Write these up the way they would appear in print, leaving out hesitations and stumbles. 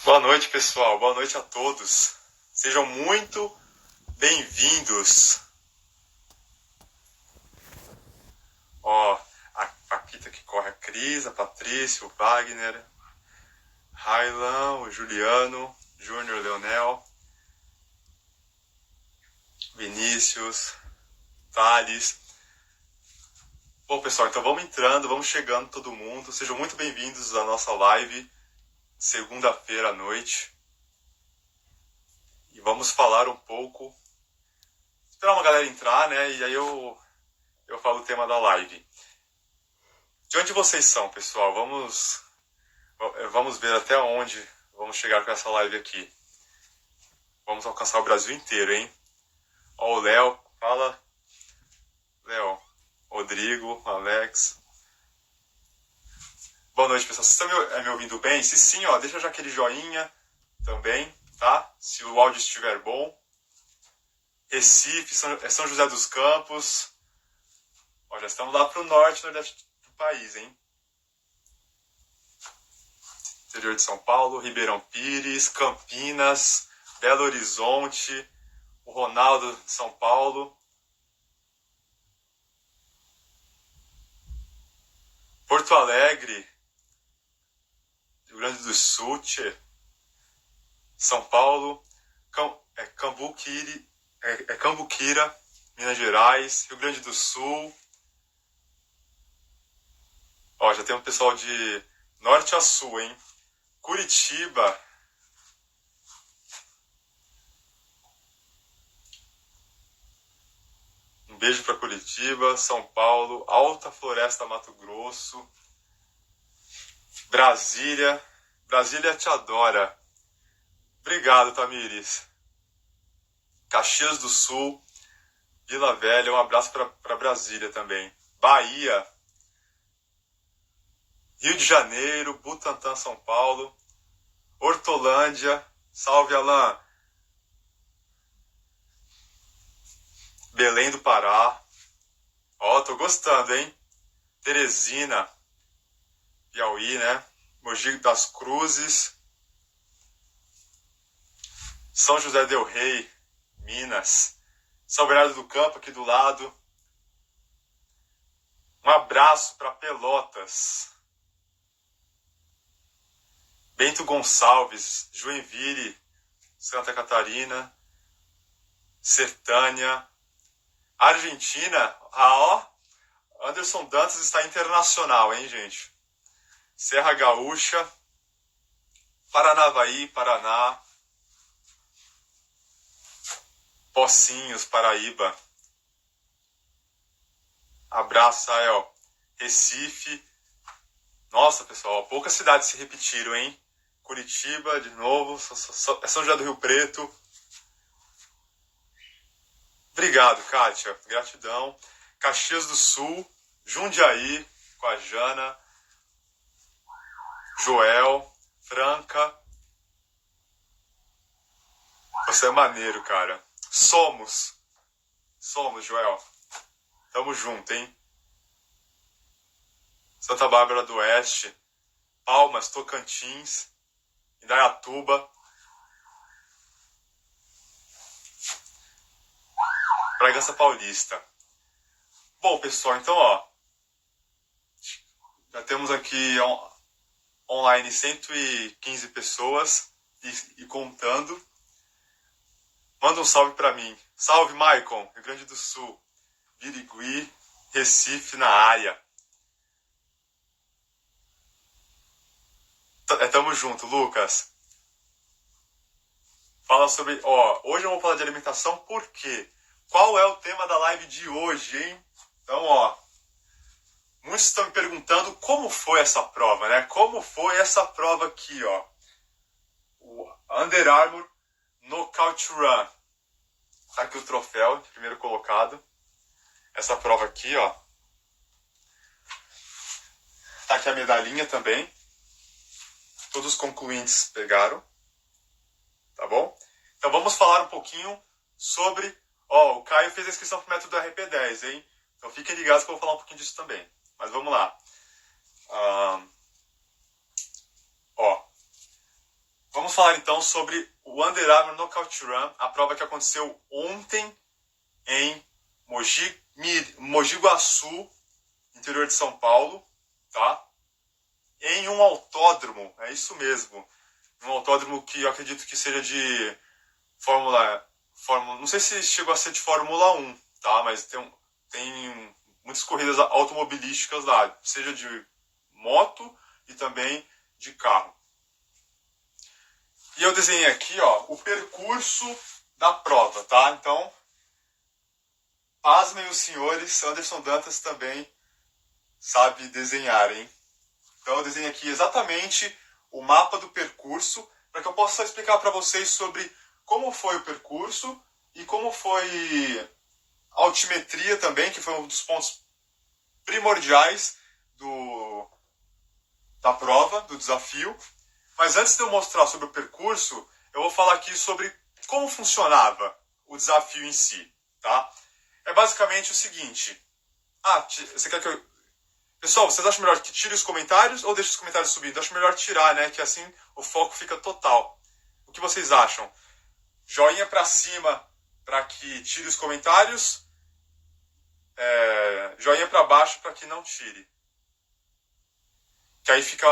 Boa noite, pessoal. Boa noite a todos. Sejam muito bem-vindos. Ó, a Paquita que corre, a Cris, a Patrícia, o Wagner, Railan, o Juliano, Júnior, Leonel, Vinícius, Thales. Bom, pessoal, então vamos entrando, vamos chegando todo mundo. Sejam muito bem-vindos à nossa live, segunda-feira à noite. E vamos falar um pouco, esperar uma galera entrar, né? E aí eu falo o tema da live. De onde vocês são, pessoal? Vamos ver até onde vamos chegar com essa live aqui. Vamos alcançar o Brasil inteiro, hein? Ó, o Léo, fala. Léo, Rodrigo, Alex. Boa noite, pessoal. Vocês estão me ouvindo bem? Se sim, ó, deixa já aquele joinha também, tá? Se o áudio estiver bom. Recife, São José dos Campos. Ó, já estamos lá pro norte, nordeste do país, hein? Interior de São Paulo, Ribeirão Pires, Campinas, Belo Horizonte, o Ronaldo de São Paulo, Porto Alegre, Rio Grande do Sul, São Paulo, Cambuquira, Minas Gerais, Rio Grande do Sul. Ó, já tem um pessoal de norte a sul, hein? Curitiba. Um beijo para Curitiba, São Paulo, Alta Floresta, Mato Grosso, Brasília. Brasília te adora. Obrigado, Tamires. Caxias do Sul, Vila Velha, um abraço para Brasília também. Bahia, Rio de Janeiro, Butantã, São Paulo, Hortolândia, salve Alain, Belém do Pará. Ó, tô gostando, hein? Teresina, Piauí, né? Mogi das Cruzes, São José del Rei, Minas, São Bernardo do Campo aqui do lado. Um abraço para Pelotas, Bento Gonçalves, Joinville, Santa Catarina, Sertânia, Argentina. Ó, Anderson Dantas está internacional, hein, gente? Serra Gaúcha, Paranavaí, Paraná, Pocinhos, Paraíba. Abraço, Sael. Recife. Nossa, pessoal, poucas cidades se repetiram, hein? Curitiba, de novo, São José do Rio Preto. Obrigado, Kátia. Gratidão. Caxias do Sul, Jundiaí, com a Jana, Joel, Franca. Você é maneiro, cara. Somos, Joel. Tamo junto, hein? Santa Bárbara do Oeste, Palmas, Tocantins, Indaiatuba, Bragança Paulista. Bom, pessoal, então, ó, já temos aqui online 115 pessoas e contando. Manda um salve pra mim. Salve, Maicon, Rio Grande do Sul, Birigui, Recife, na área. Tamo junto, Lucas. Fala sobre... Ó, hoje eu vou falar de alimentação, por quê? Qual é o tema da live de hoje, hein? Então, ó... Muitos estão me perguntando como foi essa prova, né? Como foi essa prova aqui, ó. O Under Armour Knockout Run. Tá aqui o troféu de primeiro colocado. Essa prova aqui, ó. Tá aqui a medalhinha também. Todos os concluintes pegaram. Tá bom? Então vamos falar um pouquinho sobre... Ó, o Caio fez a inscrição pro método RP10, hein? Então fiquem ligados que eu vou falar um pouquinho disso também. Mas vamos lá. Ó. Vamos falar então sobre o Under Armour Knockout Run, a prova que aconteceu ontem em Mogi Guaçu, interior de São Paulo, tá? Em um autódromo, é isso mesmo. Um autódromo que eu acredito que seja de Fórmula... Não sei se chegou a ser de Fórmula 1, tá? Mas tem muitas corridas automobilísticas lá, seja de moto e também de carro. E eu desenhei aqui, ó, o percurso da prova, tá? Então, pasmem os senhores, Anderson Dantas também sabe desenhar, hein? Então eu desenhei aqui exatamente o mapa do percurso, para que eu possa explicar para vocês sobre como foi o percurso e como foi a altimetria também, que foi um dos pontos primordiais da prova, do desafio. Mas antes de eu mostrar sobre o percurso, eu vou falar aqui sobre como funcionava o desafio em si, tá? É basicamente o seguinte. Você quer que eu... Pessoal, vocês acham melhor que tire os comentários ou deixe os comentários subindo? Eu acho melhor tirar, né? Que assim o foco fica total. O que vocês acham? Joinha pra cima para que tire os comentários. Joinha pra baixo para que não tire. Que aí fica...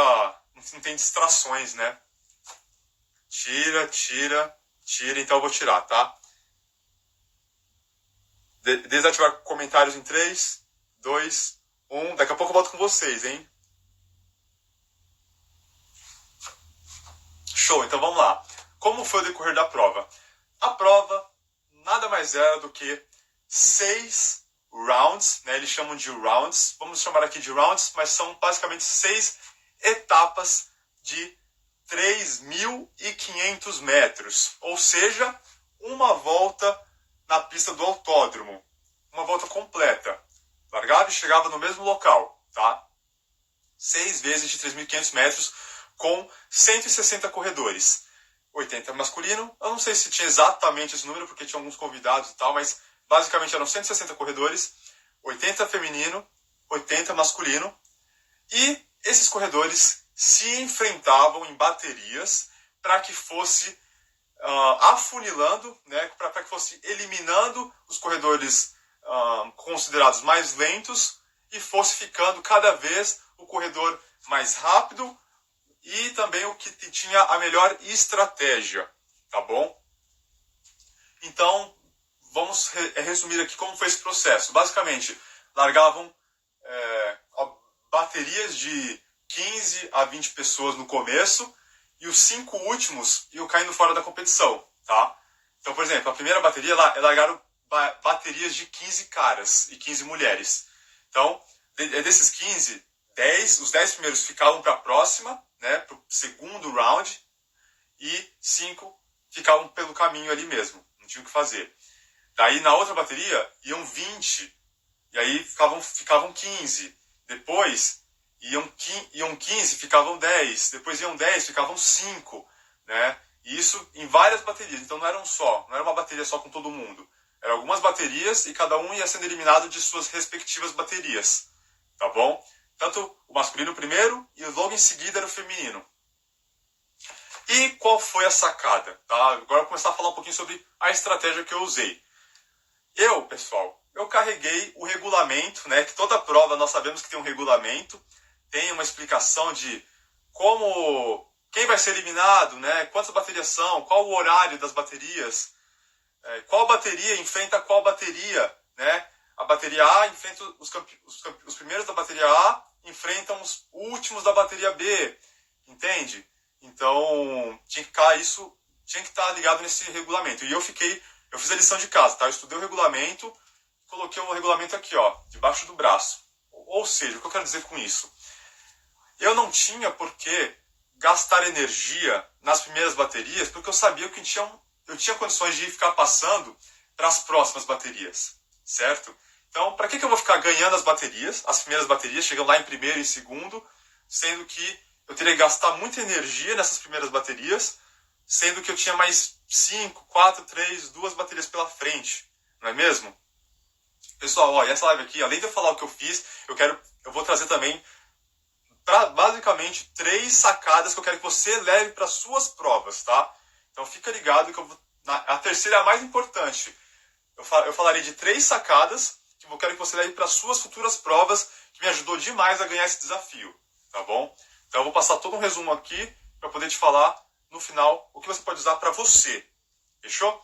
Não tem distrações, né? Tira. Então eu vou tirar, tá? Desativar comentários em 3, 2, 1. Daqui a pouco eu volto com vocês, hein? Show, então vamos lá. Como foi o decorrer da prova? A prova nada mais era do que 6 rounds, né? Eles chamam de rounds. Vamos chamar aqui de rounds, mas são basicamente 6 etapas de 3.500 metros. Ou seja, uma volta na pista do autódromo. Uma volta completa. Largava e chegava no mesmo local, tá? 6 vezes de 3.500 metros com 160 corredores. 80 masculino. Eu não sei se tinha exatamente esse número, porque tinha alguns convidados e tal, mas basicamente eram 160 corredores. 80 feminino, 80 masculino. E esses corredores se enfrentavam em baterias para que fosse afunilando, né, para que fosse eliminando os corredores considerados mais lentos e fosse ficando cada vez o corredor mais rápido e também o que tinha a melhor estratégia, tá bom? Então, vamos resumir aqui como foi esse processo. Basicamente, largavam baterias de 15 a 20 pessoas no começo e os 5 últimos iam caindo fora da competição, tá? Então, por exemplo, a primeira bateria largaram baterias de 15 caras e 15 mulheres. Então, desses 15, os 10 primeiros ficavam para a próxima, né, para o segundo round, e 5 ficavam pelo caminho ali mesmo, não tinham o que fazer. Daí, na outra bateria, iam 20, e aí ficavam 15. Depois, iam 15, ficavam 10. Depois iam 10, ficavam 5, né? E isso em várias baterias. Então não era uma bateria só com todo mundo. Eram algumas baterias e cada um ia sendo eliminado de suas respectivas baterias. Tá bom? Tanto o masculino primeiro e logo em seguida era o feminino. E qual foi a sacada? Tá? Agora eu vou começar a falar um pouquinho sobre a estratégia que eu usei. Pessoal, eu carreguei o regulamento, né? Que toda prova nós sabemos que tem um regulamento, tem uma explicação de quem vai ser eliminado, né? Quantas baterias são, qual o horário das baterias, qual bateria enfrenta qual bateria, né? A bateria A enfrenta os primeiros da bateria A enfrentam os últimos da bateria B, entende? Então, tinha que estar ligado nesse regulamento. E eu fiz a lição de casa, tá? Eu estudei o regulamento, coloquei o regulamento aqui, ó, debaixo do braço. Ou seja, o que eu quero dizer com isso? Eu não tinha por que gastar energia nas primeiras baterias, porque eu sabia que eu tinha condições de ficar passando para as próximas baterias, certo? Então, para que eu vou ficar ganhando as primeiras baterias, chegando lá em primeiro e em segundo, sendo que eu teria que gastar muita energia nessas primeiras baterias, sendo que eu tinha mais 5, 4, 3, 2 baterias pela frente, não é mesmo? Pessoal, ó, e essa live aqui, além de eu falar o que eu fiz, eu vou trazer também basicamente 3 sacadas que eu quero que você leve para suas provas, tá? Então fica ligado que a terceira é a mais importante. Eu falarei de 3 sacadas que eu quero que você leve para suas futuras provas, que me ajudou demais a ganhar esse desafio, tá bom? Então eu vou passar todo um resumo aqui para poder te falar no final o que você pode usar para você. Fechou?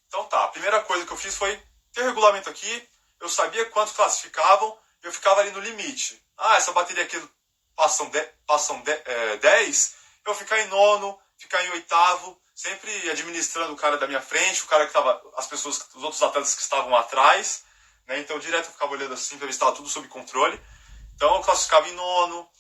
Então tá, a primeira coisa que eu fiz foi ter o regulamento aqui, eu sabia quantos classificavam, eu ficava ali no limite. Ah, essa bateria aqui passam 10, eu ficar em nono, ficar em oitavo, sempre administrando o cara da minha frente, o cara que estava, os outros atletas que estavam atrás, né? Então direto eu ficava olhando assim para ver se estava tudo sob controle. Então eu classificava em nono.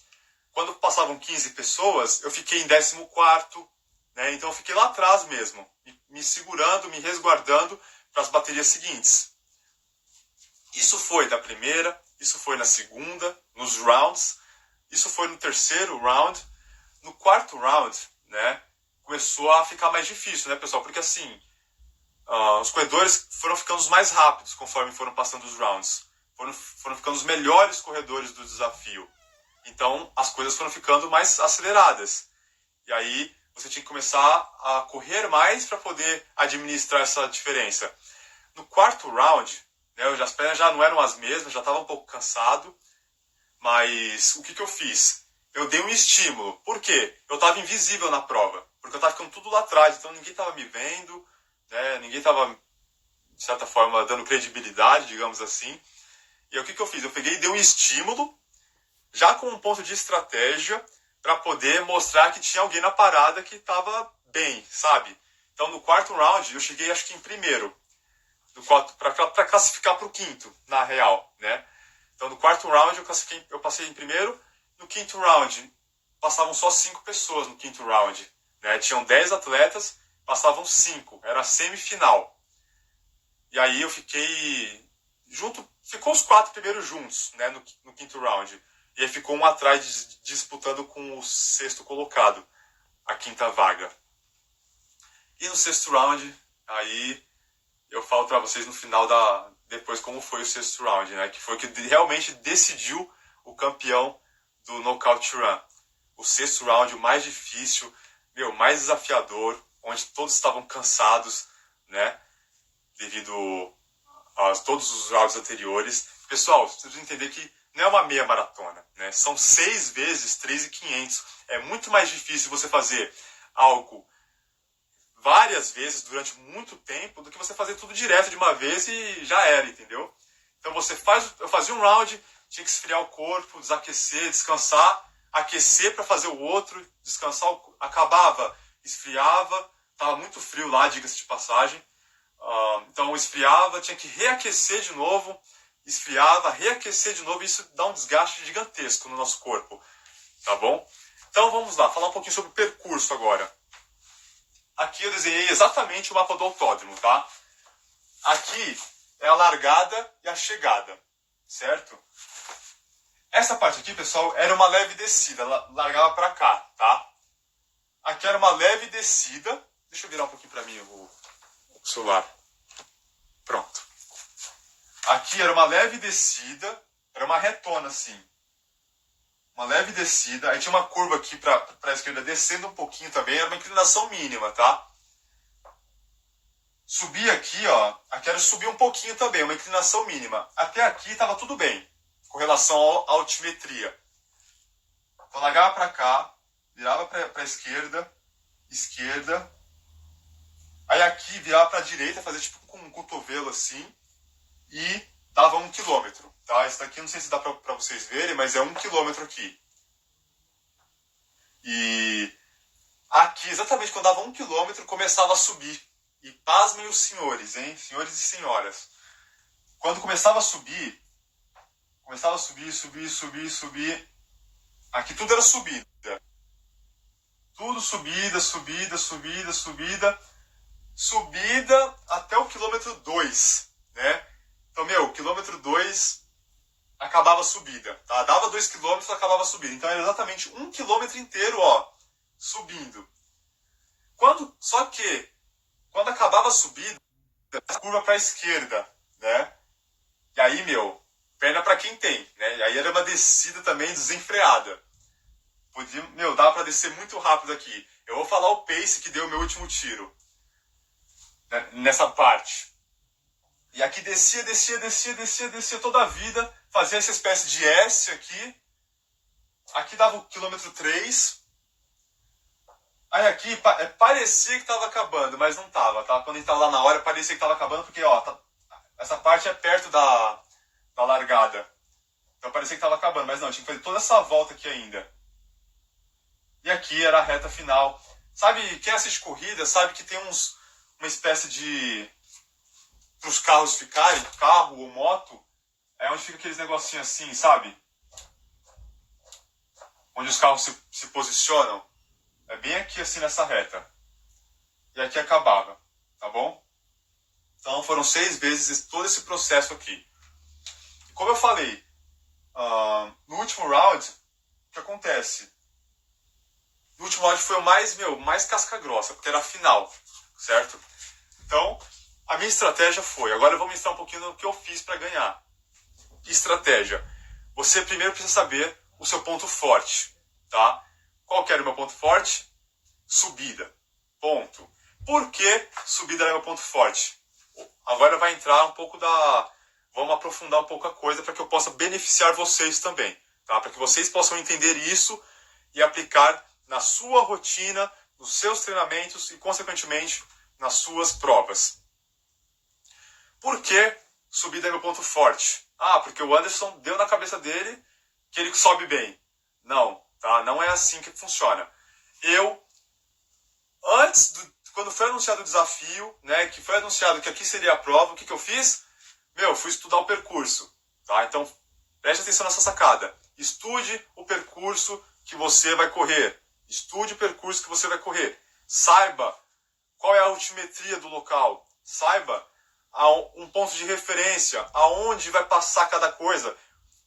Quando passavam 15 pessoas, eu fiquei em 14º, né? Então eu fiquei lá atrás mesmo, me segurando, me resguardando para as baterias seguintes. Isso foi da primeira, isso foi na segunda, nos rounds, isso foi no terceiro round. No quarto round, né, começou a ficar mais difícil, né, pessoal? Porque assim, os corredores foram ficando os mais rápidos conforme foram passando os rounds. Foram ficando os melhores corredores do desafio. Então, as coisas foram ficando mais aceleradas. E aí, você tinha que começar a correr mais para poder administrar essa diferença. No quarto round, né, as pernas já não eram as mesmas, já estava um pouco cansado. Mas o que eu fiz? Eu dei um estímulo. Por quê? Eu estava invisível na prova. Porque eu estava ficando tudo lá atrás. Então ninguém estava me vendo, né? Ninguém estava, de certa forma, dando credibilidade, digamos assim. E aí, o que eu fiz? Eu peguei e dei um estímulo, já com um ponto de estratégia, para poder mostrar que tinha alguém na parada que estava bem, sabe? Então no quarto round eu cheguei acho que em primeiro. Para classificar para o quinto, na real, né? Então, no quarto round, eu passei em primeiro. No quinto round, passavam só 5 pessoas no quinto round. Né? Tinham 10 atletas, passavam 5. Era a semifinal. E aí eu fiquei junto. Ficou os 4 primeiros juntos, né, no quinto round. E aí ficou um atrás disputando com o sexto colocado, a quinta vaga. E no sexto round, aí eu falo para vocês no final depois como foi o sexto round, né? Que foi o que realmente decidiu o campeão do Knockout Run. O sexto round, o mais difícil, mais desafiador, onde todos estavam cansados, né? Devido a todos os rounds anteriores. Pessoal, vocês precisam entender que não é uma meia maratona, né? São 6 vezes 3.500. É muito mais difícil você fazer algo várias vezes durante muito tempo do que você fazer tudo direto de uma vez e já era, entendeu? Então eu fazia um round, tinha que esfriar o corpo, desaquecer, descansar, aquecer para fazer o outro, descansar, acabava, esfriava, estava muito frio lá, diga-se de passagem. Então esfriava, tinha que reaquecer de novo, esfriava, reaquecer de novo, e isso dá um desgaste gigantesco no nosso corpo, tá bom? Então vamos lá, falar um pouquinho sobre o percurso agora. Aqui eu desenhei exatamente o mapa do autódromo, tá? Aqui é a largada e a chegada, certo? Essa parte aqui, pessoal, era uma leve descida, largava para cá, tá? Aqui era uma leve descida. Deixa eu virar um pouquinho para mim o celular. Pronto. Aqui era uma leve descida, era uma retona assim. Uma leve descida, aí tinha uma curva aqui para a esquerda descendo um pouquinho também, era uma inclinação mínima, tá? Subir aqui, ó, aqui era subir um pouquinho também, uma inclinação mínima. Até aqui estava tudo bem, com relação à altimetria. Então largava para cá, virava para a esquerda, aí aqui virava para a direita, fazia tipo com um cotovelo assim, e dava 1 quilômetro. Tá? Esse daqui não sei se dá para vocês verem, mas é 1 quilômetro aqui. E Aqui, exatamente quando dava 1 km, começava a subir. E pasmem os senhores, hein? Senhores e senhoras. Quando começava a subir, subir. Aqui tudo era subida. Tudo subida, subida, subida, subida. Subida até o quilômetro 2, né? Então, quilômetro 2 acabava a subida, tá? Dava 2 km, acabava a subida. Então era exatamente 1 km inteiro, ó, subindo. Só que, quando acabava a subida, curva para a esquerda, né? E aí, perna para quem tem, né? E aí era uma descida também desenfreada. Dava para descer muito rápido aqui. Eu vou falar o pace que deu o meu último tiro, né, nessa parte. E aqui descia toda a vida, fazia essa espécie de S aqui. Aqui dava o quilômetro 3. Aí aqui parecia que estava acabando, mas não estava, tá? Quando a gente estava lá na hora, parecia que estava acabando, porque ó, essa parte é perto da largada. Então parecia que estava acabando, mas não, tinha que fazer toda essa volta aqui ainda. E aqui era a reta final. Sabe, quem assiste corrida sabe que tem uma espécie de... para os carros ficarem, carro ou moto, é onde fica aqueles negocinhos assim, sabe? Onde os carros se posicionam. É bem aqui assim nessa reta. E aqui acabava, tá bom? Então foram 6 vezes todo esse processo aqui. E como eu falei, no último round, o que acontece? No último round foi o mais casca grossa, porque era a final, certo? Então, a minha estratégia foi, agora eu vou mostrar um pouquinho do que eu fiz para ganhar. Estratégia. Você primeiro precisa saber o seu ponto forte, tá? Qual que era o meu ponto forte? Subida. Ponto. Por que subida era meu ponto forte? Agora vai entrar um pouco vamos aprofundar um pouco a coisa para que eu possa beneficiar vocês também, tá? Para que vocês possam entender isso e aplicar na sua rotina, nos seus treinamentos e, consequentemente, nas suas provas. Por que subida é meu ponto forte? Porque o Anderson deu na cabeça dele que ele sobe bem. Não, tá? Não é assim que funciona. Quando foi anunciado o desafio, né, que foi anunciado que aqui seria a prova, o que eu fiz? Fui estudar o percurso, tá? Então, preste atenção nessa sacada. Estude o percurso que você vai correr. Estude o percurso que você vai correr. Saiba qual é a altimetria do local. Saiba um ponto de referência, aonde vai passar cada coisa,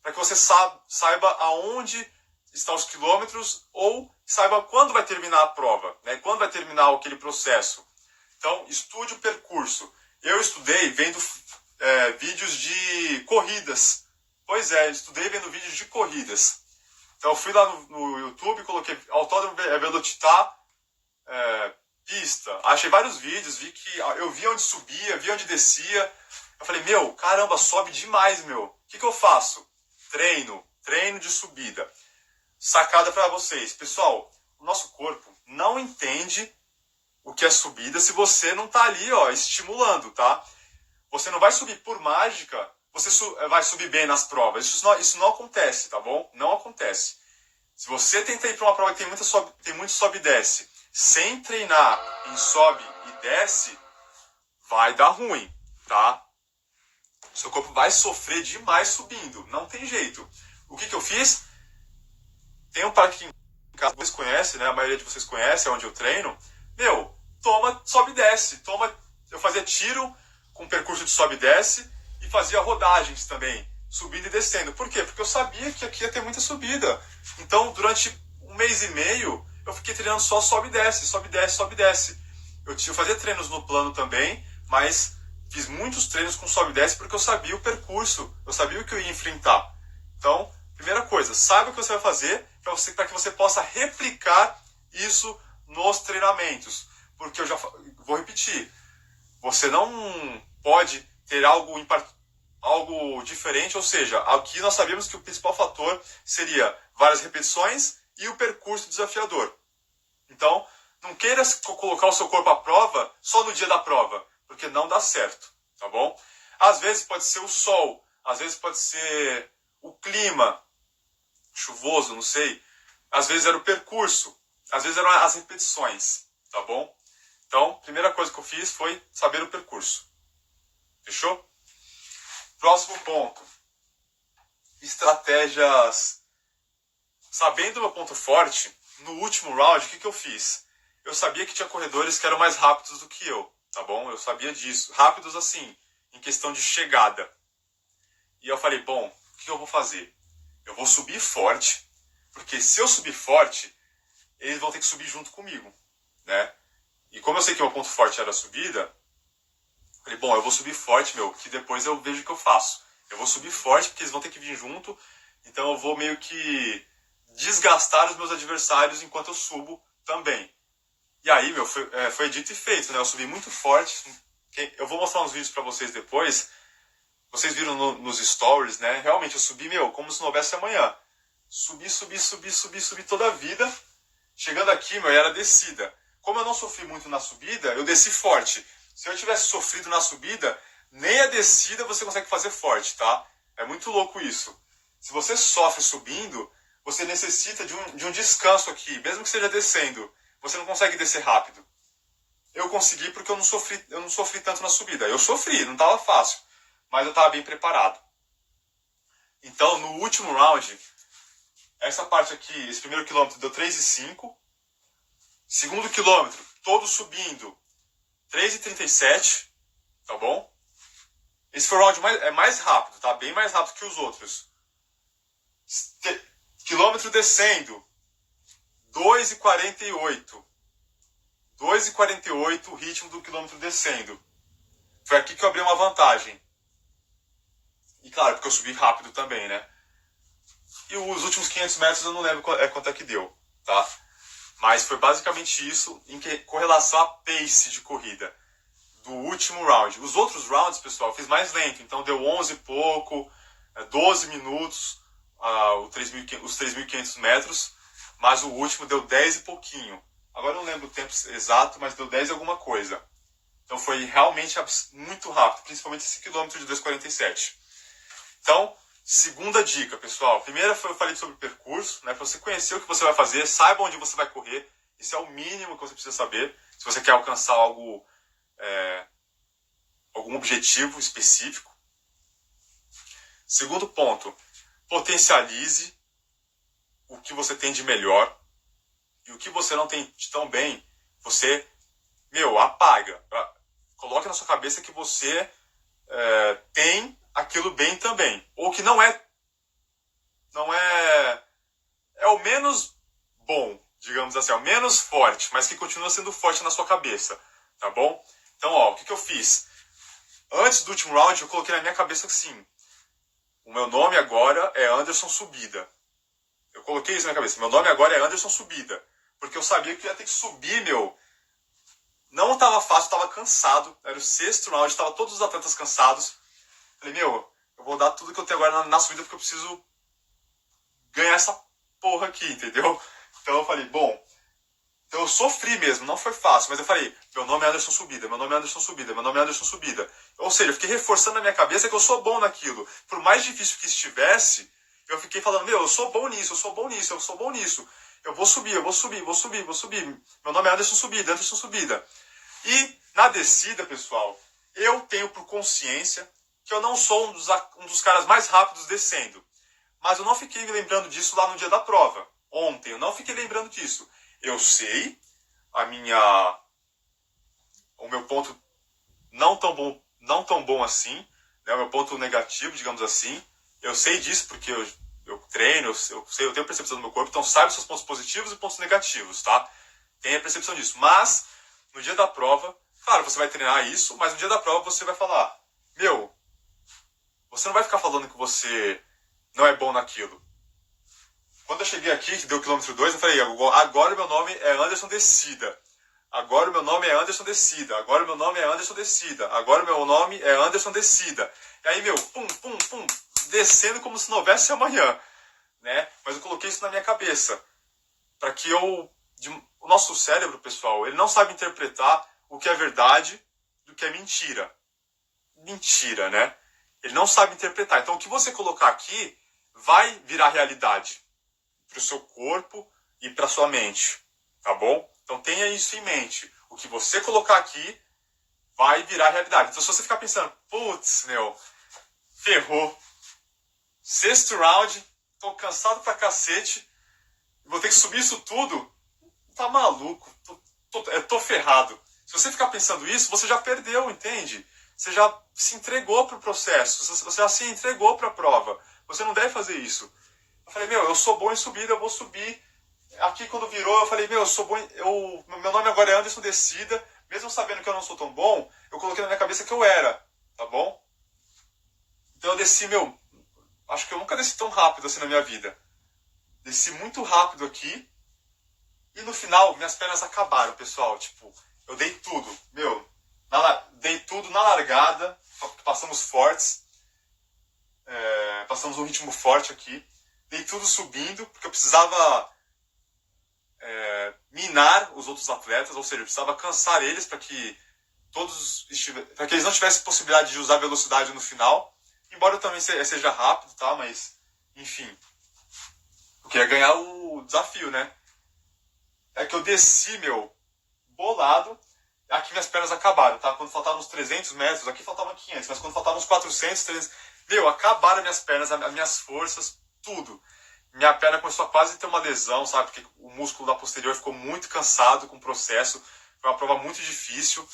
para que você saiba aonde estão os quilômetros ou saiba quando vai terminar a prova, né? Quando vai terminar aquele processo. Então, estude o percurso. Eu estudei vendo vídeos de corridas. Pois é, estudei vendo vídeos de corridas. Então, eu fui lá no YouTube, coloquei Autódromo Velocitar, pista. Achei vários vídeos, eu vi onde subia, vi onde descia. Eu falei, caramba, sobe demais, O que eu faço? Treino de subida. Sacada para vocês. Pessoal, o nosso corpo não entende o que é subida se você não tá ali, ó, estimulando, tá? Você não vai subir por mágica, você vai subir bem nas provas. Isso não acontece, tá bom? Não acontece. Se você tenta ir para uma prova que tem muito sobe e desce, sem treinar em sobe e desce, vai dar ruim, tá? O seu corpo vai sofrer demais subindo, não tem jeito. O que eu fiz? Tem um parque em casa que vocês conhecem, né? A maioria de vocês conhece, é onde eu treino. Sobe e desce. Eu fazia tiro com percurso de sobe e desce e fazia rodagens também, subindo e descendo. Por quê? Porque eu sabia que aqui ia ter muita subida. Então, durante 1 mês e meio, eu fiquei treinando só sobe e desce, sobe e desce, sobe e desce. Eu fazia treinos no plano também, mas fiz muitos treinos com sobe e desce porque eu sabia o percurso, eu sabia o que eu ia enfrentar. Então, primeira coisa, saiba o que você vai fazer para que você possa replicar isso nos treinamentos. Porque eu já vou repetir, você não pode ter algo diferente, ou seja, aqui nós sabemos que o principal fator seria várias repetições e o percurso desafiador. Então, não queira colocar o seu corpo à prova só no dia da prova, porque não dá certo, tá bom? Às vezes pode ser o sol, às vezes pode ser o clima chuvoso, não sei. Às vezes era o percurso, às vezes eram as repetições, tá bom? Então, primeira coisa que eu fiz foi saber o percurso. Fechou? Próximo ponto. Estratégias. Sabendo o meu ponto forte, no último round, o que eu fiz? Eu sabia que tinha corredores que eram mais rápidos do que eu, tá bom? Eu sabia disso. Rápidos assim, em questão de chegada. E eu falei, bom, o que eu vou fazer? Eu vou subir forte, porque se eu subir forte, eles vão ter que subir junto comigo, né? E como eu sei que o meu ponto forte era a subida, falei, bom, eu vou subir forte, que depois eu vejo o que eu faço. Eu vou subir forte, porque eles vão ter que vir junto, então eu vou meio que desgastar os meus adversários enquanto eu subo também. E aí, foi dito e feito, né? Eu subi muito forte. Eu vou mostrar uns vídeos pra vocês depois. Vocês viram nos stories, né? Realmente, eu subi, como se não houvesse amanhã. Subi toda a vida. Chegando aqui, era descida. Como eu não sofri muito na subida, eu desci forte. Se eu tivesse sofrido na subida, nem a descida você consegue fazer forte, tá? É muito louco isso. Se você sofre subindo, você necessita de um descanso aqui, mesmo que seja descendo. Você não consegue descer rápido. Eu consegui porque eu não sofri tanto na subida. Eu sofri, não estava fácil, mas eu estava bem preparado. Então, no último round, essa parte aqui, esse primeiro quilômetro deu 3,5. Segundo quilômetro, todo subindo, 3,37, tá bom? Esse foi o round mais rápido, tá? Bem mais rápido que os outros. Quilômetro descendo, 2,48. 2,48 o ritmo do quilômetro descendo. Foi aqui que eu abri uma vantagem. E claro, porque eu subi rápido também, né? E os últimos 500 metros eu não lembro quanto é que deu, tá? Mas foi basicamente isso com relação a pace de corrida do último round. Os outros rounds, pessoal, eu fiz mais lento. Então deu 11 e pouco, 12 minutos, os 3.500 metros. Mas o último deu 10 e pouquinho. Agora eu não lembro o tempo exato, mas deu 10 e alguma coisa. Então foi realmente muito rápido, principalmente esse quilômetro de 2,47. Então, segunda dica, pessoal. Primeira eu falei sobre o percurso, né? Para você conhecer o que você vai fazer, saiba onde você vai correr. Isso é o mínimo que você precisa saber. Se você quer alcançar algum objetivo específico. Segundo ponto, potencialize o que você tem de melhor. E o que você não tem de tão bem, você, apaga. Coloque na sua cabeça que você tem aquilo bem também. Ou que não é o menos bom, digamos assim, é o menos forte, mas que continua sendo forte na sua cabeça, tá bom? Então, o que eu fiz? Antes do último round, eu coloquei na minha cabeça assim, o meu nome agora é Anderson Subida. Eu coloquei isso na minha cabeça, meu nome agora é Anderson Subida. Porque eu sabia que eu ia ter que subir, Não estava fácil, estava cansado. Era o 6º round, estava todos os atletas cansados. Falei, eu vou dar tudo que eu tenho agora na subida porque eu preciso ganhar essa porra aqui, entendeu? Então eu falei, então eu sofri mesmo, não foi fácil, mas eu falei, meu nome é Anderson Subida, meu nome é Anderson Subida, meu nome é Anderson Subida. Ou seja, eu fiquei reforçando na minha cabeça que eu sou bom naquilo. Por mais difícil que estivesse, eu fiquei falando, eu sou bom nisso, eu sou bom nisso, eu sou bom nisso. Eu vou subir. Meu nome é Anderson Subida, Anderson Subida. E na descida, pessoal, eu tenho por consciência que eu não sou um dos caras mais rápidos descendo. Mas eu não fiquei me lembrando disso lá no dia da prova. Ontem, eu não fiquei lembrando disso. Eu sei o meu ponto não tão bom assim, né, o meu ponto negativo, digamos assim. Eu sei disso porque eu treino, eu tenho percepção do meu corpo, então sabe os seus pontos positivos e pontos negativos, tá? Tem a percepção disso. Mas, no dia da prova, claro, você vai treinar isso, mas no dia da prova você vai falar, você não vai ficar falando que você não é bom naquilo. Quando eu cheguei aqui, que deu o quilômetro 2, eu falei, agora o meu nome é Anderson Descida. Agora o meu nome é Anderson Descida. Agora o meu nome é Anderson Descida. Agora o meu nome é Anderson Descida. E aí, pum, descendo como se não houvesse amanhã, né? Mas eu coloquei isso na minha cabeça, para que o nosso cérebro, pessoal, ele não sabe interpretar o que é verdade do que é mentira. Mentira, né? Ele não sabe interpretar. Então, o que você colocar aqui vai virar realidade para o seu corpo e para sua mente. tá bom? Então tenha isso em mente. O que você colocar aqui vai virar realidade. Então se você ficar pensando, putz, meu, ferrou. Sexto round, tô cansado pra cacete, vou ter que subir isso tudo, tá maluco, tô ferrado. Se você ficar pensando isso, você já perdeu, entende? Você já se entregou pro processo, você já se entregou pra prova. Você não deve fazer isso. Eu falei, meu, eu sou bom em subida, eu vou subir. Aqui quando virou, eu falei, meu, eu sou bom meu nome agora é Anderson Decida, mesmo sabendo que eu não sou tão bom, eu coloquei na minha cabeça que eu era, tá bom? Então eu desci, meu, acho que eu nunca desci tão rápido assim na minha vida. Desci muito rápido aqui, e no final, minhas pernas acabaram, pessoal. Tipo, eu dei tudo. Meu, dei tudo na largada. Passamos fortes. Passamos um ritmo forte aqui. Dei tudo subindo, porque eu precisava minar os outros atletas. Ou seja, eu precisava cansar eles para que para que eles não tivessem possibilidade de usar velocidade no final. Embora eu também seja rápido, tá? Mas, enfim. Eu queria ganhar o desafio, né? É que eu desci, meu, bolado. Aqui minhas pernas acabaram, tá? Quando faltavam uns 300 metros, aqui faltavam 500, mas quando faltavam uns 400, 300... Meu, acabaram minhas pernas, as minhas forças, tudo. Minha perna começou a quase ter uma lesão, sabe? Porque o músculo da posterior ficou muito cansado com o processo. Foi uma prova muito difícil.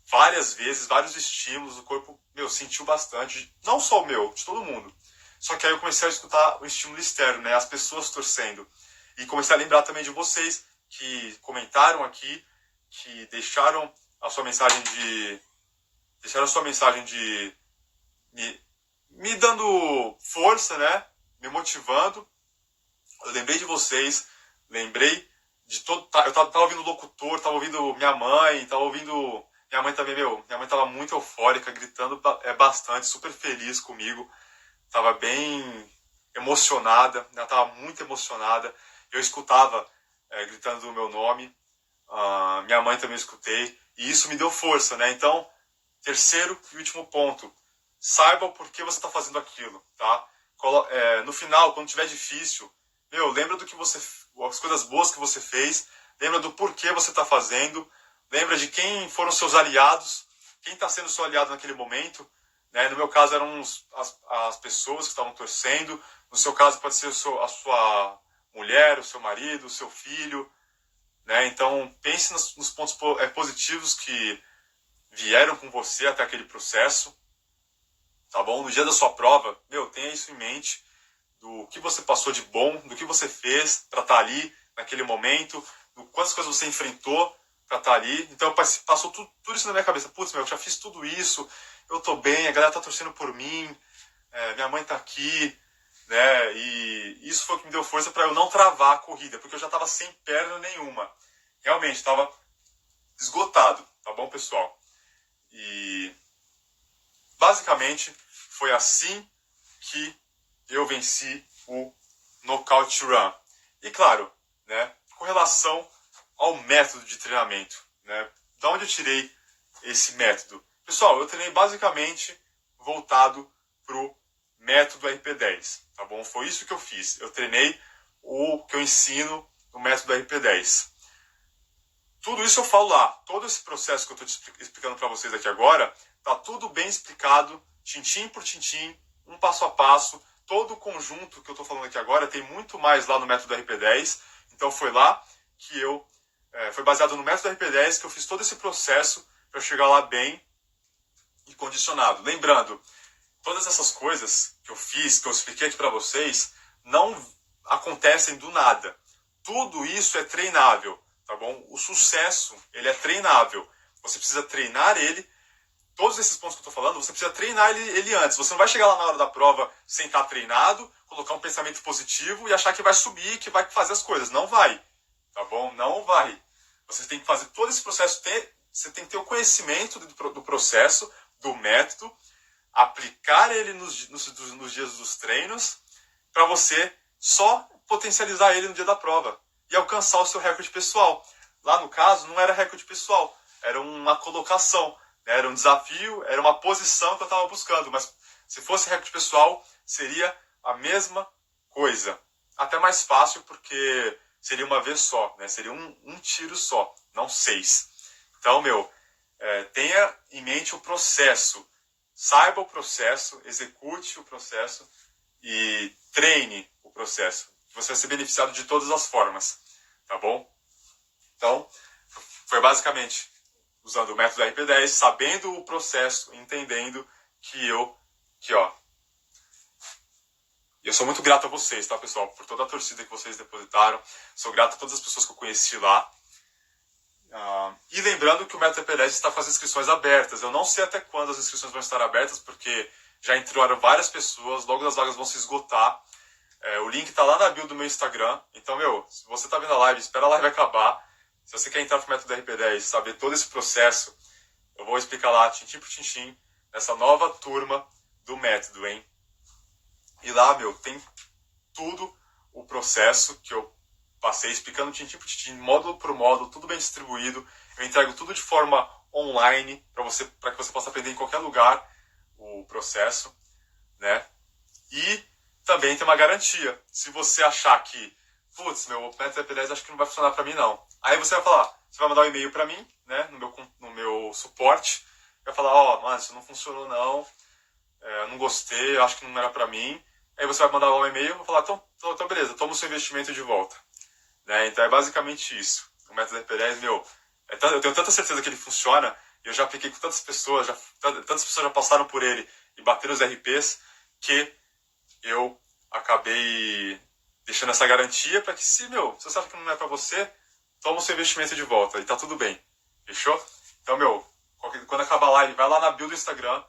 Várias vezes, vários estímulos. O corpo, meu, sentiu bastante. Não só o meu, de todo mundo. Só que aí eu comecei a escutar o estímulo externo, né? As pessoas torcendo. E comecei a lembrar também de vocês que comentaram aqui, que deixaram a sua mensagem de me dando força, né? Me motivando. Eu lembrei de vocês, lembrei de todo. Eu tava ouvindo o locutor, tava ouvindo minha mãe, tava ouvindo. Minha mãe também, meu. Minha mãe tava muito eufórica, gritando bastante, super feliz comigo. Tava bem emocionada, ela tava muito emocionada. Eu escutava gritando o meu nome. Minha mãe também escutei. E isso me deu força, né? Então, terceiro e último ponto. Saiba o porquê você está fazendo aquilo, tá? No final, quando tiver difícil, meu, lembra do que você... as coisas boas que você fez. Lembra do porquê você está fazendo. Lembra de quem foram seus aliados. Quem está sendo seu aliado naquele momento. Né? No meu caso, eram as pessoas que estavam torcendo. No seu caso, pode ser a sua mulher, o seu marido, o seu filho. Né? Então, pense nos pontos positivos que vieram com você até aquele processo. Tá bom? No dia da sua prova, meu, tenha isso em mente. Do que você passou de bom, do que você fez para estar ali naquele momento, do quantas coisas você enfrentou para estar ali. Então, passou tudo isso na minha cabeça. Putz, meu, eu já fiz tudo isso, eu tô bem, a galera tá torcendo por mim, minha mãe tá aqui, né? E isso foi o que me deu força para eu não travar a corrida, porque eu já tava sem perna nenhuma. Realmente, tava esgotado, tá bom, pessoal? E basicamente foi assim que eu venci o Knockout Run. E claro, né, com relação ao método de treinamento, né, da onde eu tirei esse método? Pessoal, eu treinei basicamente voltado pro método RP10, tá bom? Foi isso que eu fiz. Eu treinei o que eu ensino no método RP10. Tudo isso eu falo lá. Todo esse processo que eu estou explicando para vocês aqui agora, tá tudo bem explicado, tintim por tintim, um passo a passo. Todo o conjunto que eu estou falando aqui agora tem muito mais lá no método RP10. Então foi lá que foi baseado no método RP10 que eu fiz todo esse processo para chegar lá bem e condicionado. Lembrando, todas essas coisas que eu fiz, que eu expliquei aqui para vocês, não acontecem do nada. Tudo isso é treinável, tá bom? O sucesso, ele é treinável. Você precisa treinar ele. Todos esses pontos que eu estou falando, você precisa treinar ele antes. Você não vai chegar lá na hora da prova sem estar treinado, colocar um pensamento positivo e achar que vai subir, que vai fazer as coisas. Não vai, tá bom? Não vai. Você tem que fazer todo esse processo, você tem que ter o conhecimento do processo, do método, aplicar ele nos dias dos treinos, para você só potencializar ele no dia da prova e alcançar o seu recorde pessoal. Lá no caso, não era recorde pessoal, era uma colocação, né? Era um desafio, era uma posição que eu estava buscando, mas se fosse recorde pessoal, seria a mesma coisa. Até mais fácil, porque seria uma vez só, né? Seria um tiro só, não 6. Então, tenha em mente o processo. Saiba o processo, execute o processo e treine o processo. Você vai ser beneficiado de todas as formas, tá bom? Então, foi basicamente usando o método RP10, sabendo o processo, entendendo eu sou muito grato a vocês, tá, pessoal? Por toda a torcida que vocês depositaram. Sou grato a todas as pessoas que eu conheci lá. E lembrando que o método RP10 está com as inscrições abertas. Eu não sei até quando as inscrições vão estar abertas, porque já entraram várias pessoas, logo as vagas vão se esgotar. O link está lá na bio do meu Instagram. Então, se você está vendo a live, espera a live acabar. Se você quer entrar no método RP10, saber todo esse processo, eu vou explicar lá, tintim por tintim, nessa nova turma do método, hein? E lá, tem tudo o processo que eu passei explicando tintim por tintim, módulo por módulo, tudo bem distribuído. Eu entrego tudo de forma online para que você possa aprender em qualquer lugar o processo, né? E também tem uma garantia. Se você achar que, meu método RP10 acho que não vai funcionar para mim não. Aí você vai falar, você vai mandar um e-mail para mim, né, no meu suporte, vai falar, mano, isso não funcionou não, eu não gostei, eu acho que não era para mim. Aí você vai mandar um e-mail e vai falar, então beleza, toma o seu investimento de volta. Né? Então é basicamente isso. O método RP10, eu tenho tanta certeza que ele funciona, eu já apliquei com tantas pessoas já passaram por ele e bateram os RPs, que eu acabei deixando essa garantia para que se você acha que não é para você, toma o seu investimento de volta e tá tudo bem. Fechou? Então, quando acabar a live, vai lá na bio do Instagram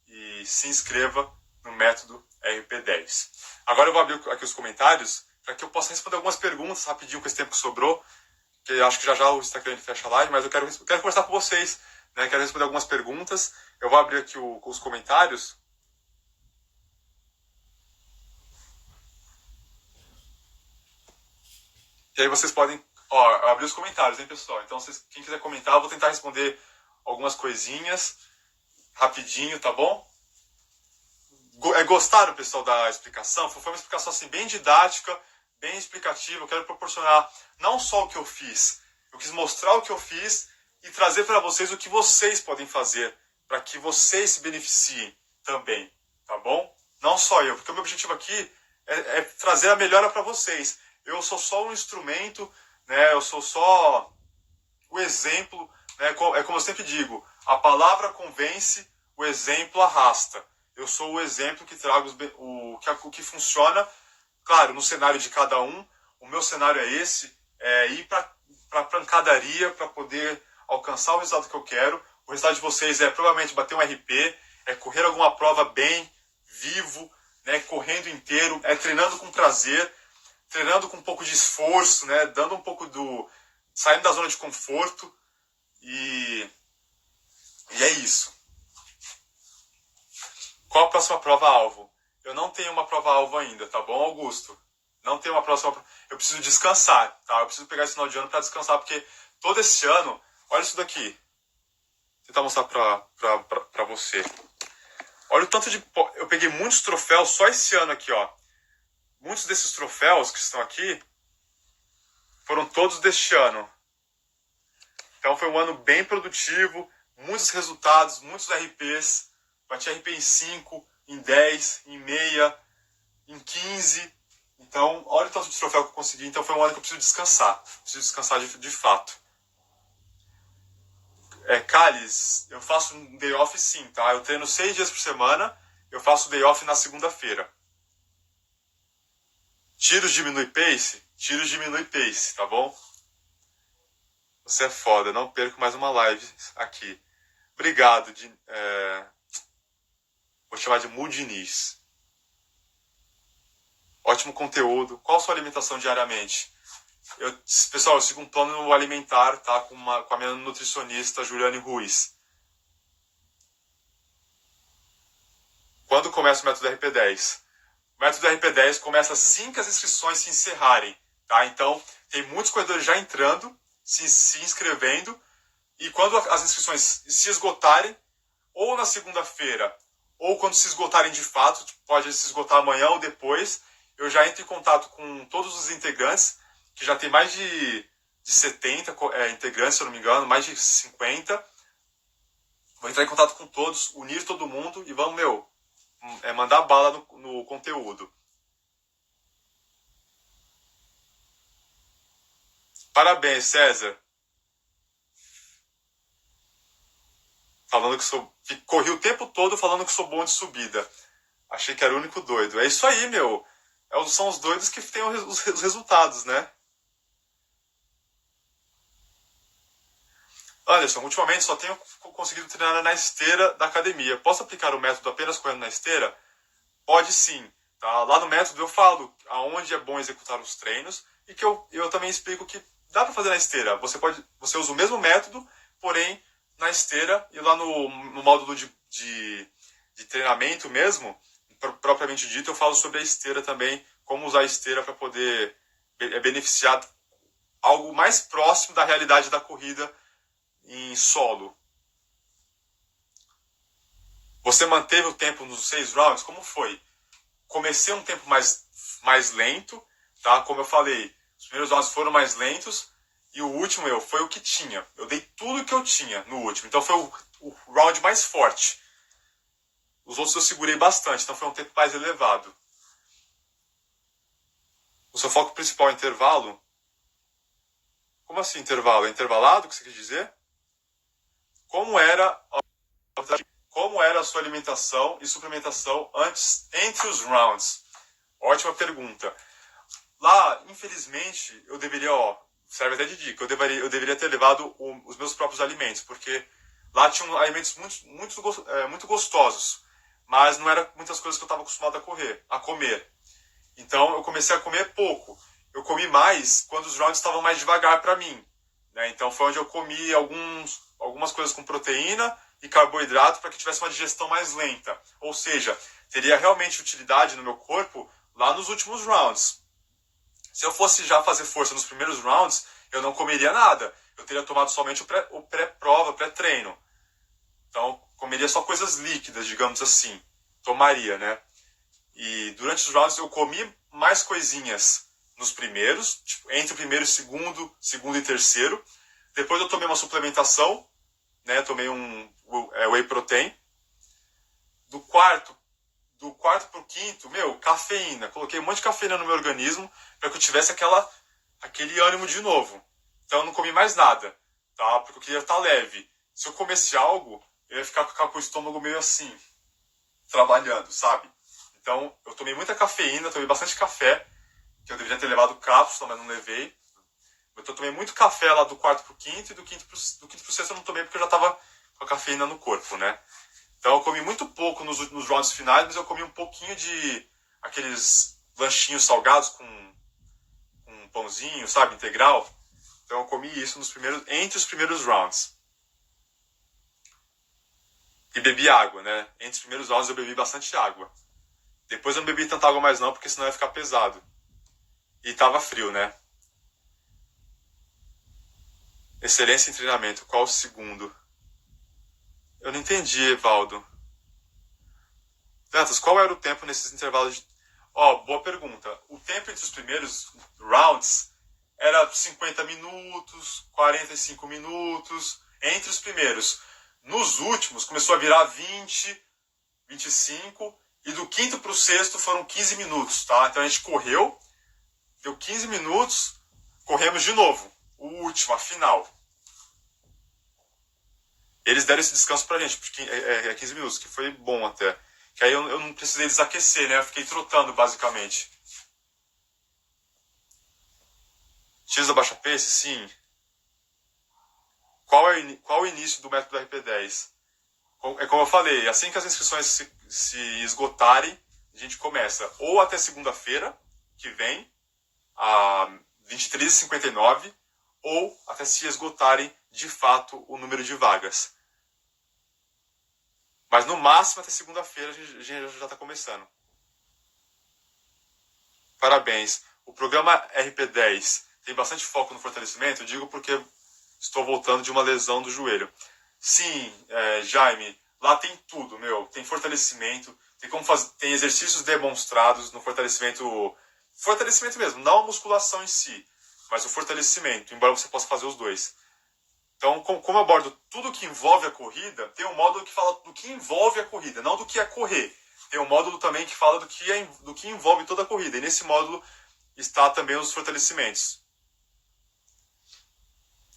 e se inscreva no método RP10. Agora eu vou abrir aqui os comentários para que eu possa responder algumas perguntas rapidinho com esse tempo que sobrou, que eu acho que já o Instagram fecha a live, mas eu quero conversar com vocês, né? Quero responder algumas perguntas. Eu vou abrir aqui os comentários. E aí vocês podem... eu abri os comentários, hein, pessoal? Então, quem quiser comentar, eu vou tentar responder algumas coisinhas rapidinho, tá bom? Gostaram, pessoal, da explicação? Foi uma explicação assim, bem didática, bem explicativa. Eu quero proporcionar não só o que eu fiz, eu quis mostrar o que eu fiz e trazer para vocês o que vocês podem fazer para que vocês se beneficiem também, tá bom? Não só eu, porque o meu objetivo aqui é trazer a melhora para vocês. Eu sou só um instrumento, né? Eu sou só o exemplo, né? É como eu sempre digo, a palavra convence, o exemplo arrasta. Eu sou o exemplo que trago o que funciona, claro, no cenário de cada um. O meu cenário é esse, ir para a pancadaria para poder alcançar o resultado que eu quero. O resultado de vocês é provavelmente bater um RP, é correr alguma prova bem, vivo, né, correndo inteiro, treinando com prazer, treinando com um pouco de esforço, né, dando um pouco saindo da zona de conforto, e é isso. Qual a próxima prova-alvo? Eu não tenho uma prova-alvo ainda, tá bom, Augusto? Não tenho uma próxima... Eu preciso descansar, tá? Eu preciso pegar esse final de ano para descansar, porque todo esse ano... Olha isso daqui. Vou tentar mostrar pra você. Olha o tanto de... Eu peguei muitos troféus só esse ano aqui, ó. Muitos desses troféus que estão aqui foram todos deste ano. Então foi um ano bem produtivo, muitos resultados, muitos RPs. Bati RP em 5, em 10, em meia, em 15. Então, olha o tanto de troféu que eu consegui. Então foi um ano que eu preciso descansar. Preciso descansar de fato. Cáliz, eu faço um day off sim, tá? Eu treino 6 dias por semana, eu faço day off na segunda-feira. Tiros diminui pace? Tiros diminui pace, tá bom? Você é foda, não perco mais uma live aqui. Obrigado, vou chamar de Mudiniz. Ótimo conteúdo. Qual a sua alimentação diariamente? Pessoal, eu sigo um plano alimentar, tá? Com a minha nutricionista, Juliane Ruiz. Quando começa o método RP10? O método RP10 começa assim que as inscrições se encerrarem, tá? Então, tem muitos corredores já entrando, se inscrevendo, e quando as inscrições se esgotarem, ou na segunda-feira, ou quando se esgotarem de fato, pode se esgotar amanhã ou depois, eu já entro em contato com todos os integrantes, que já tem mais de 70 integrantes, se eu não me engano, mais de 50. Vou entrar em contato com todos, unir todo mundo e vamos, mandar bala no conteúdo. Parabéns, César. Falando que corri o tempo todo falando que sou bom de subida. Achei que era o único doido. É isso aí, meu. São os doidos que têm os resultados, né? Anderson, ultimamente só tenho conseguido treinar na esteira da academia. Posso aplicar o método apenas correndo na esteira? Pode sim. Tá? Lá no método eu falo aonde é bom executar os treinos e que eu também explico que dá para fazer na esteira. Você usa o mesmo método, porém na esteira e lá no módulo de treinamento mesmo, propriamente dito, eu falo sobre a esteira também, como usar a esteira para poder beneficiar algo mais próximo da realidade da corrida em solo. Você manteve o tempo nos 6 rounds? Como foi? Comecei um tempo mais lento, tá? Como eu falei, os primeiros rounds foram mais lentos e o último foi o que tinha. Eu dei tudo que eu tinha no último, então foi o round mais forte. Os outros eu segurei bastante, então foi um tempo mais elevado. O seu foco principal é intervalo? Como assim intervalo? É intervalado que você quer dizer? Como era a sua alimentação e suplementação entre os rounds? Ótima pergunta. Lá, infelizmente, eu deveria, serve até de dica, eu deveria ter levado os meus próprios alimentos, porque lá tinham alimentos muito gostosos, mas não eram muitas coisas que eu estava acostumado a comer. Então, eu comecei a comer pouco. Eu comi mais quando os rounds estavam mais devagar para mim. Né? Então, foi onde eu comi algumas coisas com proteína e carboidrato para que tivesse uma digestão mais lenta. Ou seja, teria realmente utilidade no meu corpo lá nos últimos rounds. Se eu fosse já fazer força nos primeiros rounds, eu não comeria nada. Eu teria tomado somente o pré-prova, pré-treino. Então, comeria só coisas líquidas, digamos assim. Tomaria, né? E durante os rounds eu comi mais coisinhas nos primeiros, tipo, entre o primeiro e segundo e terceiro. Depois eu tomei uma suplementação, né? Tomei um whey protein. Do quarto pro quinto, cafeína. Coloquei um monte de cafeína no meu organismo para que eu tivesse aquele ânimo de novo. Então eu não comi mais nada, tá? Porque eu queria estar leve. Se eu comesse algo, eu ia ficar com o estômago meio assim, trabalhando, sabe? Então eu tomei muita cafeína, tomei bastante café, que eu deveria ter levado cápsula, mas não levei. Eu tomei muito café lá do quarto pro quinto e do quinto pro sexto eu não tomei porque eu já estava com a cafeína no corpo, né? Então eu comi muito pouco nos rounds finais, mas eu comi um pouquinho de aqueles lanchinhos salgados com um pãozinho, sabe, integral. Então eu comi isso entre os primeiros rounds. E bebi água, né? Entre os primeiros rounds eu bebi bastante água. Depois eu não bebi tanta água mais não, porque senão ia ficar pesado. E tava frio, né? Excelência em treinamento, qual o segundo? Eu não entendi, Evaldo. Dantas, qual era o tempo nesses intervalos de... boa pergunta. O tempo entre os primeiros rounds era 50 minutos, 45 minutos, entre os primeiros. Nos últimos, começou a virar 20, 25, e do quinto para o sexto foram 15 minutos, tá? Então a gente correu, deu 15 minutos, corremos de novo. O último, a final. Eles deram esse descanso pra gente, porque 15 minutos, que foi bom até. Que aí eu não precisei desaquecer, né? Eu fiquei trotando, basicamente. X da baixa pace, sim. Qual o início do método RP10? É como eu falei, assim que as inscrições se esgotarem, a gente começa ou até segunda-feira, que vem, a 23h59, ou até se esgotarem, de fato, o número de vagas. Mas no máximo até segunda-feira a gente já está começando. Parabéns. O programa RP10 tem bastante foco no fortalecimento? Eu digo porque estou voltando de uma lesão do joelho. Sim, Jaime, lá tem tudo, tem fortalecimento, tem exercícios demonstrados no fortalecimento mesmo, não a musculação em si, mas o fortalecimento, embora você possa fazer os dois. Então, como eu abordo tudo que envolve a corrida, tem um módulo que fala do que envolve a corrida, não do que é correr. Tem um módulo também que fala do que envolve toda a corrida. E nesse módulo está também os fortalecimentos.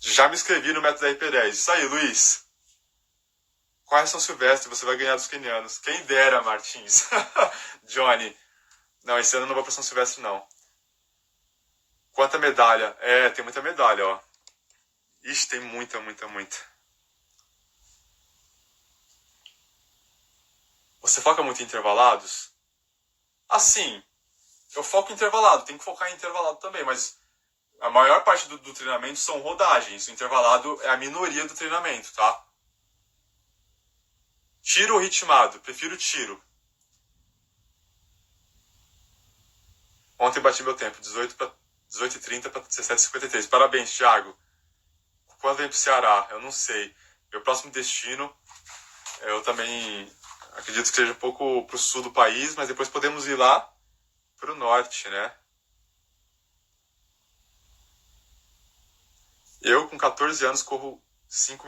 Já me inscrevi no método RP10. Isso aí, Luiz. Quais São Silvestre? Você vai ganhar dos quenianos. Quem dera, Martins. Johnny. Não, esse ano eu não vou para São Silvestre, não. Quanta medalha? É, tem muita medalha, ó. Ixi, tem muita, muita, muita. Você foca muito em intervalados? Assim, eu foco em intervalado. Tem que focar em intervalado também, mas a maior parte do treinamento são rodagens. O intervalado é a minoria do treinamento, tá? Tiro ou ritmado? Prefiro tiro. Ontem bati meu tempo, 18h30 para 17h53. Parabéns, Thiago. Quando vem pro Ceará? Eu não sei. Meu próximo destino, eu também acredito que seja um pouco pro sul do país, mas depois podemos ir lá pro norte, né? Eu, com 14 anos, corro 5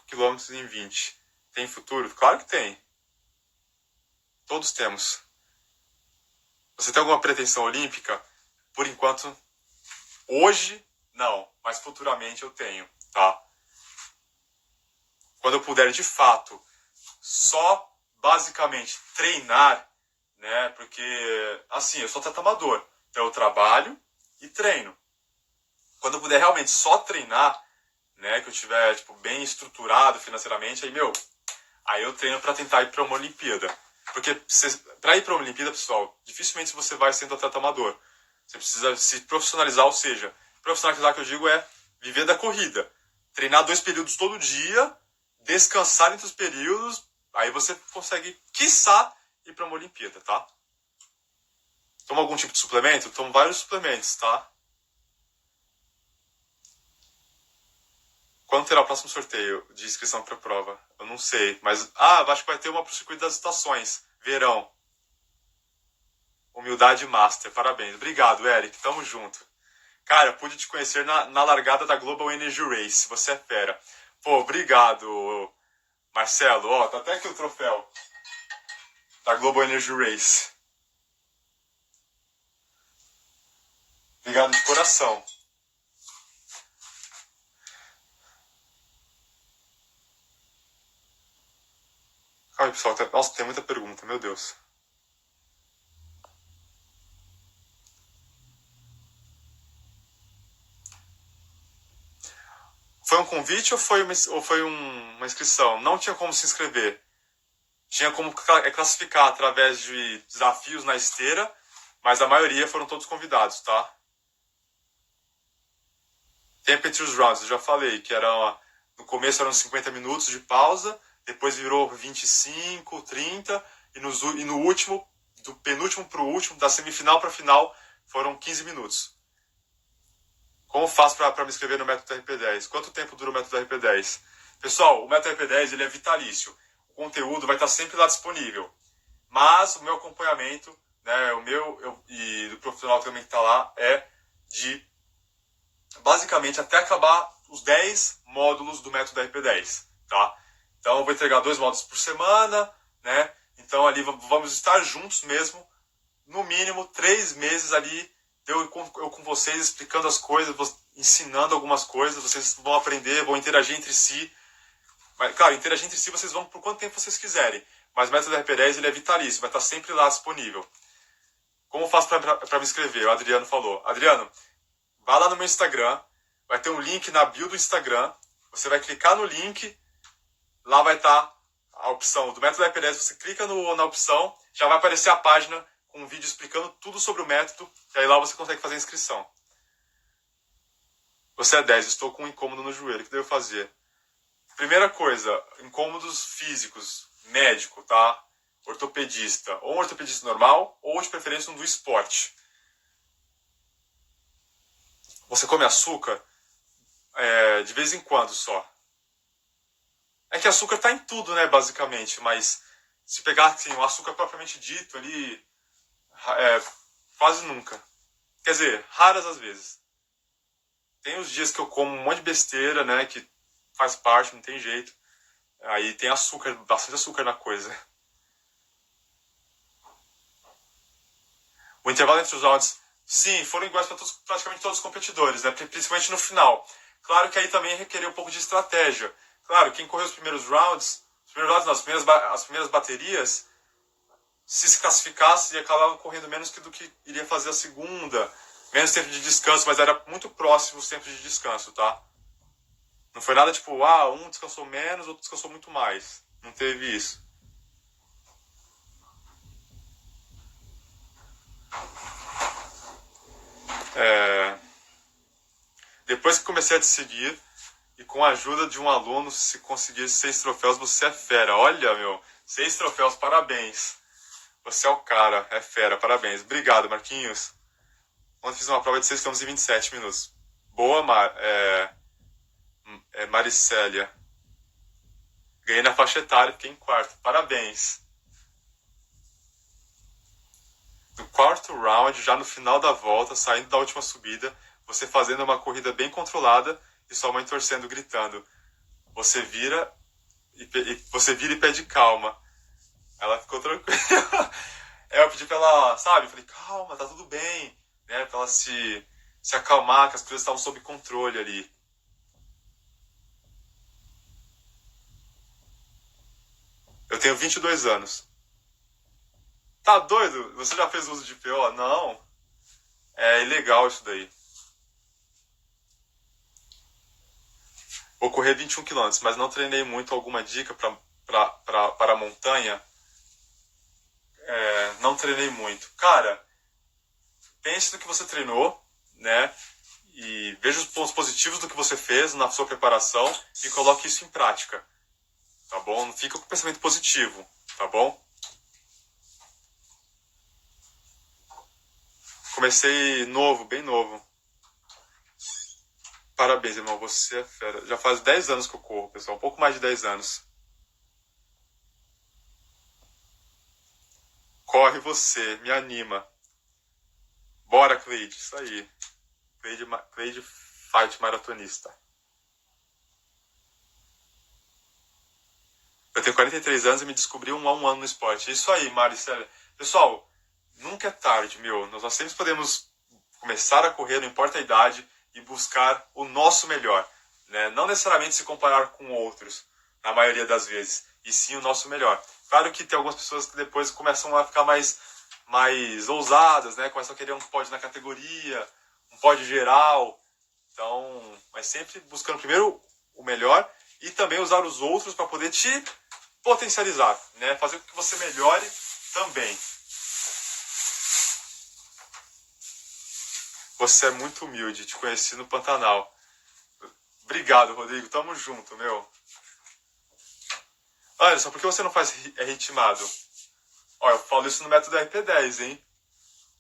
km em 20. Tem futuro? Claro que tem. Todos temos. Você tem alguma pretensão olímpica? Por enquanto, hoje, não. Mas futuramente eu tenho, tá? Quando eu puder, de fato, só basicamente treinar, né? Porque, assim, eu sou atleta amador. Então eu trabalho e treino. Quando eu puder realmente só treinar, né? Que eu estiver, tipo, bem estruturado financeiramente, aí eu treino para tentar ir para uma Olimpíada. Porque para ir para uma Olimpíada, pessoal, dificilmente você vai sendo atleta amador. Você precisa se profissionalizar, ou seja, profissionalizar que eu digo é viver da corrida. Treinar 2 períodos todo dia, descansar entre os períodos, aí você consegue, quiçá, ir para uma Olimpíada, tá? Toma algum tipo de suplemento? Tomo vários suplementos, tá? Quando terá o próximo sorteio de inscrição para a prova? Eu não sei, mas acho que vai ter uma pro circuito das estações, verão. Humildade Master, parabéns. Obrigado, Eric, tamo junto. Cara, eu pude te conhecer na largada da Global Energy Race, você é fera. Pô, obrigado, Marcelo. Ó, tá até aqui o troféu da Global Energy Race. Obrigado de coração. Calma aí, pessoal. Nossa, tem muita pergunta, meu Deus. Foi um convite ou foi uma inscrição? Não tinha como se inscrever. Tinha como classificar através de desafios na esteira, mas a maioria foram todos convidados, tá? Tempo entre os rounds, eu já falei, que no começo eram 50 minutos de pausa, depois virou 25, 30, e no último, do penúltimo para o último, da semifinal para a final, foram 15 minutos. Como faço para me inscrever no método RP10? Quanto tempo dura o método RP10? Pessoal, o método RP10 ele é vitalício. O conteúdo vai estar sempre lá disponível. Mas o meu acompanhamento, né, e do profissional também que está lá, é de basicamente até acabar os 10 módulos do método RP10, tá? Então eu vou entregar 2 módulos por semana, né? Então ali vamos estar juntos mesmo, no mínimo 3 meses ali, eu com vocês explicando as coisas, ensinando algumas coisas, vocês vão aprender, vão interagir entre si. Mas, claro, interagir entre si vocês vão por quanto tempo vocês quiserem. Mas o método RP10 ele é vitalício, vai estar sempre lá disponível. Como eu faço para me inscrever? O Adriano falou. Adriano, vá lá no meu Instagram, vai ter um link na bio do Instagram, você vai clicar no link, lá vai estar a opção do método RP10, você clica na opção, já vai aparecer a página com um vídeo explicando tudo sobre o método, e aí lá você consegue fazer a inscrição. Você é 10, estou com um incômodo no joelho, o que devo fazer? Primeira coisa, incômodos físicos, médico, tá? Ortopedista, ou um ortopedista normal, ou de preferência um do esporte. Você come açúcar? De vez em quando só. É que açúcar tá em tudo, né, basicamente, mas se pegar assim, o açúcar propriamente dito ali, quase nunca. Quer dizer, raras às vezes. Tem os dias que eu como um monte de besteira, né? Que faz parte, não tem jeito. Aí tem açúcar, bastante açúcar na coisa. O intervalo entre os rounds, sim, foram iguais para praticamente todos os competidores, né? Principalmente no final. Claro que aí também requeriu um pouco de estratégia. Claro, quem correu os primeiros rounds não, as primeiras baterias, se classificasse, ia acabar correndo menos do que iria fazer a segunda. Menos tempo de descanso, mas era muito próximo os tempos de descanso, tá? Não foi nada tipo, um descansou menos, outro descansou muito mais. Não teve isso. É... Depois que comecei a te seguir, e com a ajuda de um aluno, se conseguir 6 troféus, você é fera. Olha, meu, 6 troféus, parabéns. Você é o cara, é fera, parabéns. Obrigado, Marquinhos. Ontem fiz uma prova de 6 km e 27 minutos. Boa, Maricélia. Ganhei na faixa etária, fiquei em quarto. Parabéns. No quarto round, já no final da volta, saindo da última subida, você fazendo uma corrida bem controlada e sua mãe torcendo, gritando. Você vira e pede calma. Ela ficou tranquila. Eu pedi pra ela, sabe? Eu falei, calma, tá tudo bem. Né? Pra ela se acalmar, que as coisas estavam sob controle ali. Eu tenho 22 anos. Tá doido? Você já fez uso de PO? Não. É ilegal isso daí. Vou correr 21 km, mas não treinei muito. Alguma dica para a montanha? Não treinei muito. Cara, pense no que você treinou, né? E veja os pontos positivos do que você fez na sua preparação e coloque isso em prática, tá bom? Não fica com pensamento positivo, tá bom? Comecei novo, bem novo. Parabéns, irmão, você é fera. Já faz 10 anos que eu corro, pessoal, um pouco mais de 10 anos. Corre você, me anima. Bora, Cleide, isso aí. Cleide Fight Maratonista. Eu tenho 43 anos e me descobri há um ano no esporte. Isso aí, Maricela. Pessoal, nunca é tarde, meu. Nós sempre podemos começar a correr, não importa a idade, e buscar o nosso melhor. Né? Não necessariamente se comparar com outros, na maioria das vezes, e sim o nosso melhor. Claro que tem algumas pessoas que depois começam a ficar mais ousadas, né? Começam a querer um pódio na categoria, um pódio geral. Então, mas sempre buscando primeiro o melhor e também usar os outros para poder te potencializar, né? Fazer com que você melhore também. Você é muito humilde, te conheci no Pantanal. Obrigado, Rodrigo. Tamo junto, meu. Olha, só por que você não faz ritmado? Olha, eu falo isso no método RP10, hein?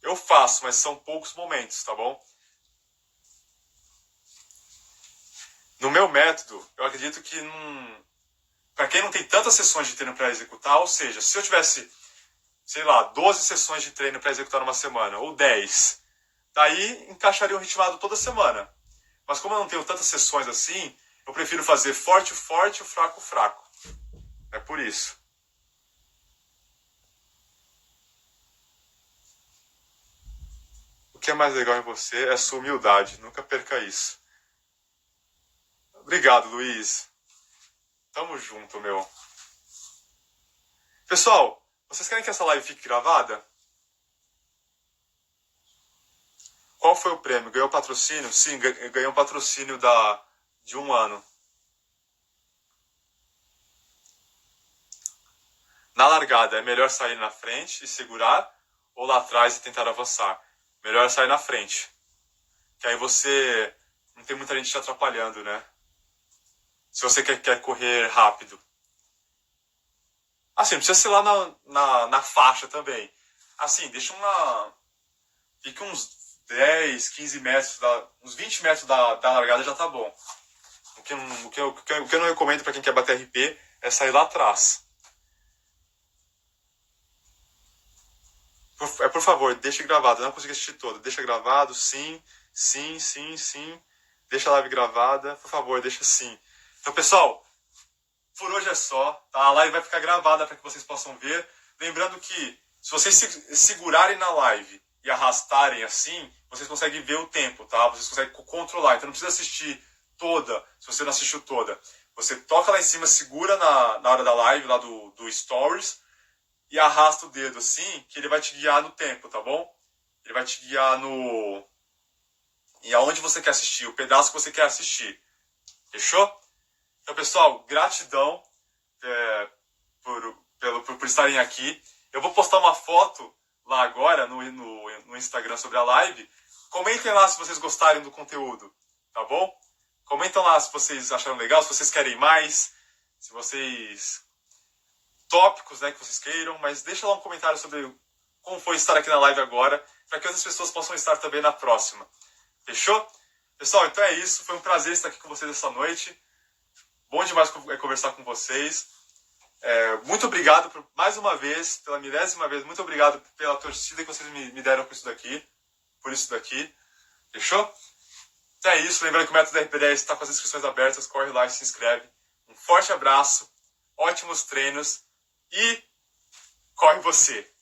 Eu faço, mas são poucos momentos, tá bom? No meu método, eu acredito que para quem não tem tantas sessões de treino para executar, ou seja, se eu tivesse, sei lá, 12 sessões de treino para executar numa semana, ou 10, daí encaixaria um ritmado toda semana. Mas como eu não tenho tantas sessões assim, eu prefiro fazer forte, forte, fraco, fraco. É por isso. O que é mais legal em você é a sua humildade. Nunca perca isso. Obrigado, Luiz. Tamo junto, meu. Pessoal, vocês querem que essa live fique gravada? Qual foi o prêmio? Ganhou patrocínio? Sim, ganhou um patrocínio de um ano. Na largada, é melhor sair na frente e segurar ou lá atrás e tentar avançar? Melhor sair na frente. Que aí você não tem muita gente te atrapalhando, né? Se você quer correr rápido. Assim, não precisa ser lá na faixa também. Assim, deixa uma. Fica uns 10, 15 metros, uns 20 metros da largada já tá bom. O que eu não recomendo para quem quer bater RP é sair lá atrás. Por favor, deixe gravado. Eu não consegui assistir todo. Deixa gravado, sim, sim, sim, sim. Deixa a live gravada, por favor, deixa sim. Então, pessoal, por hoje é só, tá? A live vai ficar gravada para que vocês possam ver. Lembrando que se vocês segurarem na live e arrastarem assim, vocês conseguem ver o tempo, tá? Vocês conseguem controlar. Então não precisa assistir toda, se você não assistiu toda. Você toca lá em cima, segura na hora da live, lá do Stories, e arrasta o dedo assim, que ele vai te guiar no tempo, tá bom? Ele vai te guiar e aonde você quer assistir, o pedaço que você quer assistir. Fechou? Então, pessoal, gratidão por estarem aqui. Eu vou postar uma foto lá agora no Instagram sobre a live. Comentem lá se vocês gostarem do conteúdo, tá bom? Comentem lá se vocês acharam legal, se vocês querem mais, se vocês... tópicos, né, que vocês queiram, mas deixa lá um comentário sobre como foi estar aqui na live agora, para que outras pessoas possam estar também na próxima. Fechou? Pessoal, então é isso. Foi um prazer estar aqui com vocês essa noite. Bom demais conversar com vocês. Muito obrigado mais uma vez, pela 1000ª vez, muito obrigado pela torcida que vocês me deram por isso daqui. Fechou? Então é isso. Lembrando que o Método RP10 está com as inscrições abertas. Corre lá e se inscreve. Um forte abraço, ótimos treinos e corre você!